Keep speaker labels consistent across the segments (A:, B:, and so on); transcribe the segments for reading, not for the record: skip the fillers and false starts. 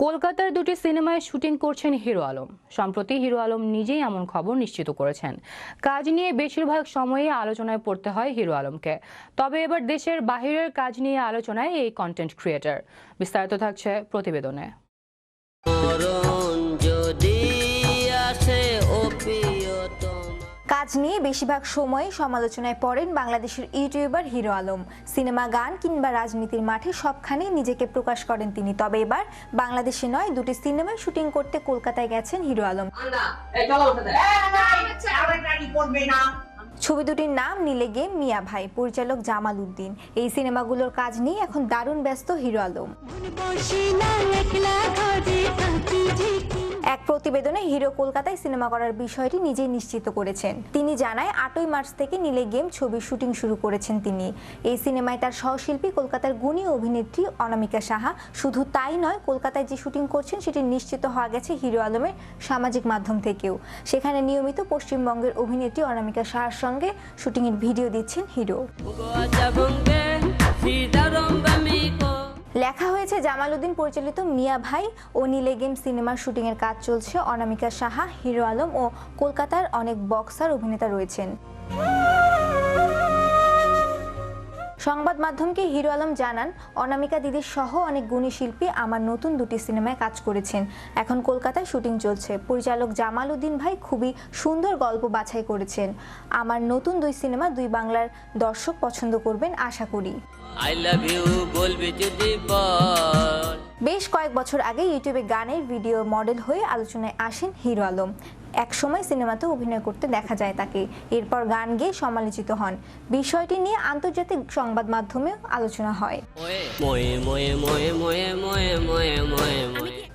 A: কলকাতার দুটি সিনেমায় শুটিং করছেন হিরো আলম। সম্প্রতি হিরো আলম নিজেই এমন খবর নিশ্চিত করেছেন। কাজ নিয়ে বেশিরভাগ সময়ই আলোচনায় পড়তে হয় হিরো আলমকে। তবে এবার দেশের বাহিরের কাজ নিয়ে আলোচনায় এই কন্টেন্ট ক্রিয়েটর। বিস্তারিত থাকছে প্রতিবেদনে।
B: কাজ নিয়ে বেশিরভাগ সময় সমালোচনায় পড়েন বাংলাদেশের ইউটিউবার হিরো আলম। সিনেমা, গান কিংবা রাজনীতির মাঠে সবখানে নিজেকে প্রকাশ করেন তিনি। তবে এবার বাংলাদেশে নয়, দুটি সিনেমায় শুটিং করতে কলকাতায় গেছেন হিরো আলম। ছবি দুটির নাম নীলে গেম, মিয়া ভাই, পরিচালক জামাল উদ্দিন। এই সিনেমাগুলোর কাজ নিয়ে এখন দারুণ ব্যস্ত হিরো আলম। এক প্রতিবেদনে হিরো কলকাতায় সিনেমা করার বিষয়টি নিজেই নিশ্চিত করেছেন। তিনি জানায় 8ই মার্চ থেকে নীলে গেম ছবির শুটিং শুরু করেছেন তিনি। এই সিনেমায় তার সহশিল্পী কলকাতার গুণী অভিনেত্রী অনামিকা সাহা। শুধু তাই নয়, কলকাতায় যে শুটিং করছেন সেটি নিশ্চিত হওয়া গেছে হিরো আলমের সামাজিক মাধ্যম থেকেও। সেখানে নিয়মিত পশ্চিমবঙ্গের অভিনেত্রী অনামিকা সাহার সঙ্গে শুটিংয়ের ভিডিও দিচ্ছেন হিরো। লেখা হয়েছে, জামাল উদ্দিন পরিচালিত মিয়া ভাই ও নীলে গেম সিনেমার শুটিংয়ের কাজ চলছে। অনামিকা সাহা, হিরো আলম ও কলকাতার অনেক বক্সার অভিনেতা রয়েছেন। সংবাদ মাধ্যমকে হিরো আলম জানান, অনামিকা দিদির সহ অনেক গুণী শিল্পী আমার নতুন দুটি সিনেমায় কাজ করেছেন। এখন কলকাতায় শুটিং চলছে। পরিচালক জামাল উদ্দিন ভাই খুবই সুন্দর গল্প বাছাই করেছেন। আমার নতুন দুই সিনেমা দুই বাংলার দর্শক পছন্দ করবেন আশা করি। বেশ কয়েক বছর আগে ইউটিউবে গানের ভিডিও মডেল হয়ে আলোচনায় আসেন হিরো আলম। একসময় সিনেমাতে অভিনয় করতে দেখা যায় তাকে। এরপর গান গেয়ে সমালোচিত হন। বিষয়টি নিয়ে আন্তর্জাতিক সংবাদ মাধ্যমেও আলোচনা হয়।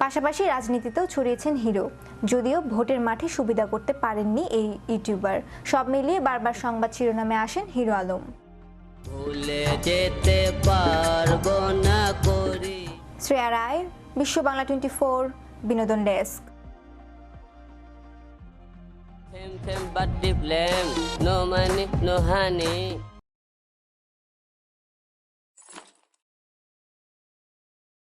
B: পাশাপাশি রাজনীতিতেও ছড়িয়েছেন হিরো। যদিও ভোটের মাঠে সুবিধা করতে পারেননি এই ইউটিউবার। সব মিলিয়ে বারবার সংবাদ শিরোনামে আসেন হিরো আলম। শ্রেয়া রায়, বিশ্ব বাংলা 24, বিনোদন desk.
C: But the blame, no money, no honey.